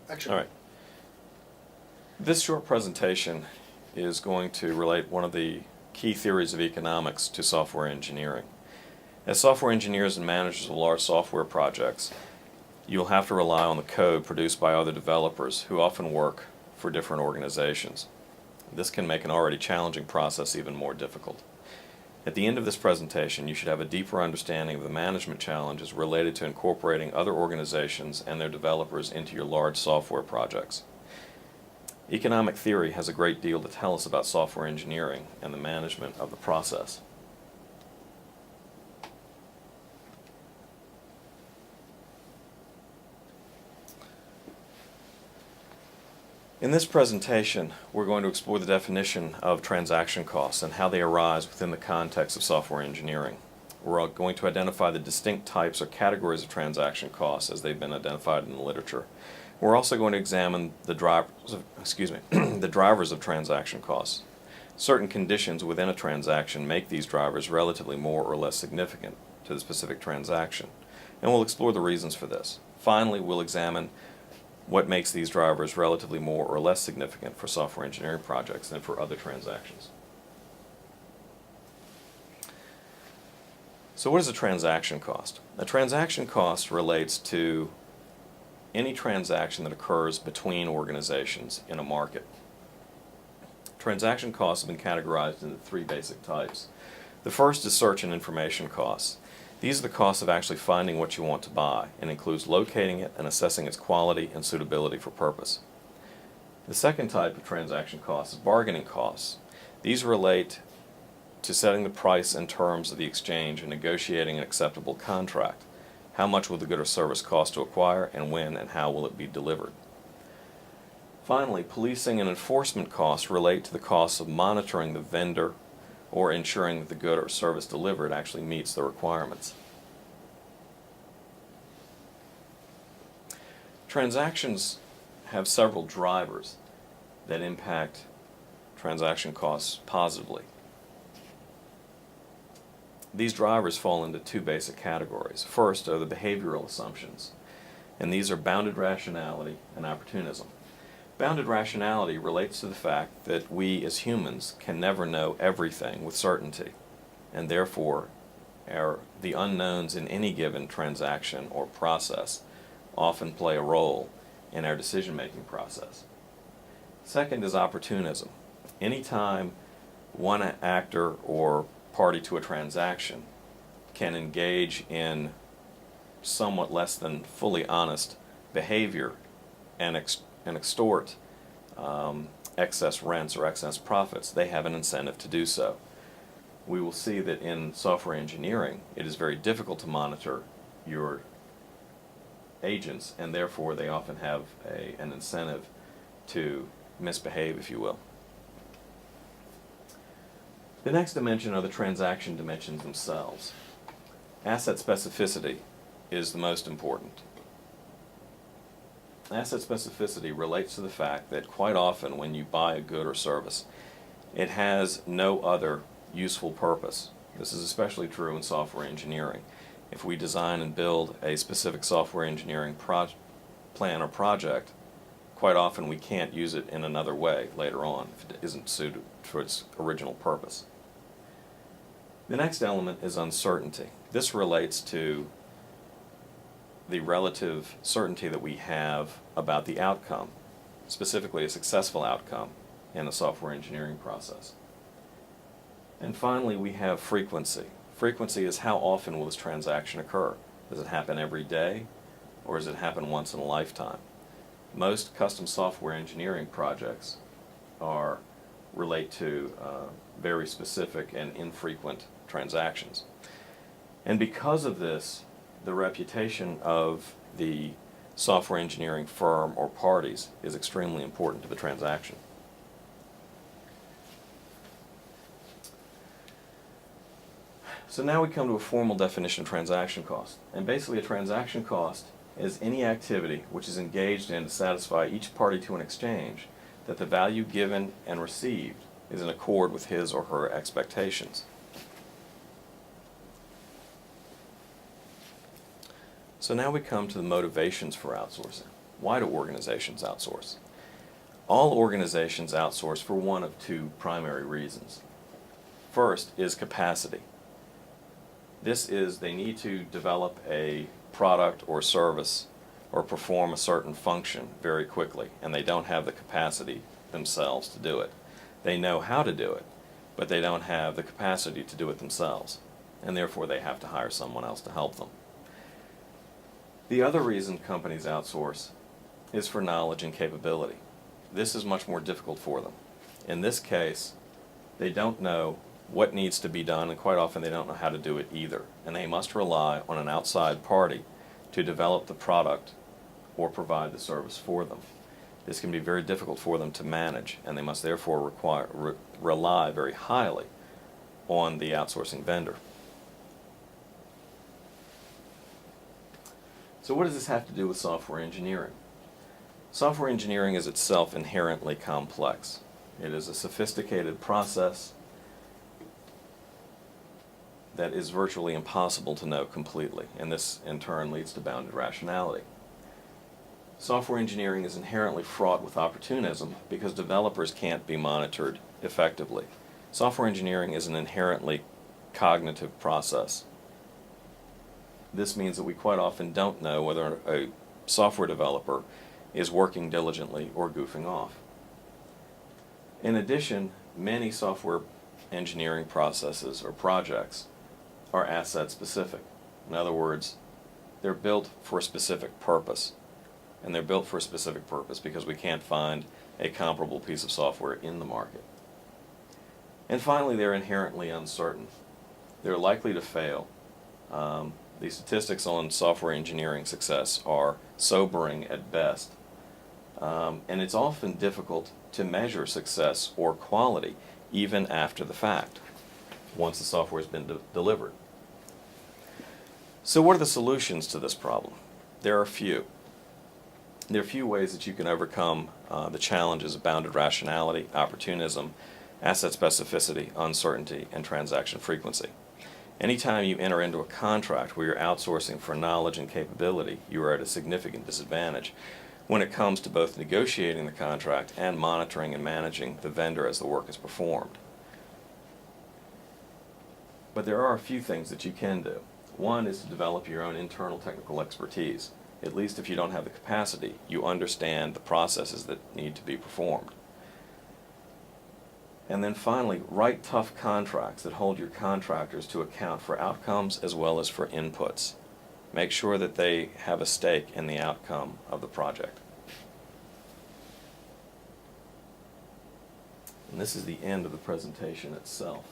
Action. All right. This short presentation is going to relate one of the key theories of economics to software engineering. As software engineers and managers of large software projects, you'll have to rely on the code produced by other developers who often work for different organizations. This can make an already challenging process even more difficult. At the end of this presentation, you should have a deeper understanding of the management challenges related to incorporating other organizations and their developers into your large software projects. Economic theory has a great deal to tell us about software engineering and the management of the process. In this presentation, we're going to explore the definition of transaction costs and how they arise within the context of software engineering. We're going to identify the distinct types or categories of transaction costs as they've been identified in the literature. We're also going to examine the drivers of transaction costs. Certain conditions within a transaction make these drivers relatively more or less significant to the specific transaction, and we'll explore the reasons for this. Finally, we'll examine what makes these drivers relatively more or less significant for software engineering projects than for other transactions. So what is a transaction cost? A transaction cost relates to any transaction that occurs between organizations in a market. Transaction costs have been categorized into three basic types. The first is search and information costs. These are the costs of actually finding what you want to buy, and includes locating it and assessing its quality and suitability for purpose. The second type of transaction costs is bargaining costs. These relate to setting the price and terms of the exchange and negotiating an acceptable contract. How much will the good or service cost to acquire, and when and how will it be delivered? Finally, policing and enforcement costs relate to the costs of monitoring the vendor or ensuring that the good or service delivered actually meets the requirements. Transactions have several drivers that impact transaction costs positively. These drivers fall into two basic categories. First are the behavioral assumptions, and these are bounded rationality and opportunism. Bounded rationality relates to the fact that we as humans can never know everything with certainty, and therefore the unknowns in any given transaction or process often play a role in our decision-making process. Second is opportunism. Anytime one actor or party to a transaction can engage in somewhat less than fully honest behavior and extort excess rents or excess profits, they have an incentive to do so. We will see that in software engineering, it is very difficult to monitor your agents, and therefore they often have an incentive to misbehave, if you will. The next dimension are the transaction dimensions themselves. Asset specificity is the most important. Asset specificity relates to the fact that quite often when you buy a good or service, it has no other useful purpose. This is especially true in software engineering. If we design and build a specific software engineering plan or project, quite often we can't use it in another way later on if it isn't suited for its original purpose. The next element is uncertainty. This relates to the relative certainty that we have about the outcome, specifically a successful outcome in a software engineering process. And finally, we have frequency. Frequency is how often will this transaction occur. Does it happen every day, or does it happen once in a lifetime? Most custom software engineering projects relate to very specific and infrequent transactions. And because of this, the reputation of the software engineering firm or parties is extremely important to the transaction. So now we come to a formal definition of transaction cost. And basically a transaction cost is any activity which is engaged in to satisfy each party to an exchange that the value given and received is in accord with his or her expectations. So now we come to the motivations for outsourcing. Why do organizations outsource? All organizations outsource for one of two primary reasons. First is capacity. This is they need to develop a product or service or perform a certain function very quickly, and they don't have the capacity themselves to do it. They know how to do it, but they don't have the capacity to do it themselves, and therefore they have to hire someone else to help them. The other reason companies outsource is for knowledge and capability. This is much more difficult for them. In this case, they don't know what needs to be done, and quite often they don't know how to do it either, and they must rely on an outside party to develop the product or provide the service for them. This can be very difficult for them to manage, and they must therefore rely very highly on the outsourcing vendor. So what does this have to do with software engineering? Software engineering is itself inherently complex. It is a sophisticated process that is virtually impossible to know completely, and this in turn leads to bounded rationality. Software engineering is inherently fraught with opportunism because developers can't be monitored effectively. Software engineering is an inherently cognitive process. This means that we quite often don't know whether a software developer is working diligently or goofing off. In addition, many software engineering processes or projects are asset specific. In other words, they're built for a specific purpose. And they're built for a specific purpose because we can't find a comparable piece of software in the market. And finally, they're inherently uncertain. They're likely to fail. The statistics on software engineering success are sobering at best. And it's often difficult to measure success or quality even after the fact, once the software has been delivered. So what are the solutions to this problem? There are a few. There are a few ways that you can overcome the challenges of bounded rationality, opportunism, asset specificity, uncertainty, and transaction frequency. Anytime you enter into a contract where you're outsourcing for knowledge and capability, you are at a significant disadvantage when it comes to both negotiating the contract and monitoring and managing the vendor as the work is performed. But there are a few things that you can do. One is to develop your own internal technical expertise. At least if you don't have the capacity, you understand the processes that need to be performed. And then finally, write tough contracts that hold your contractors to account for outcomes as well as for inputs. Make sure that they have a stake in the outcome of the project. And this is the end of the presentation itself.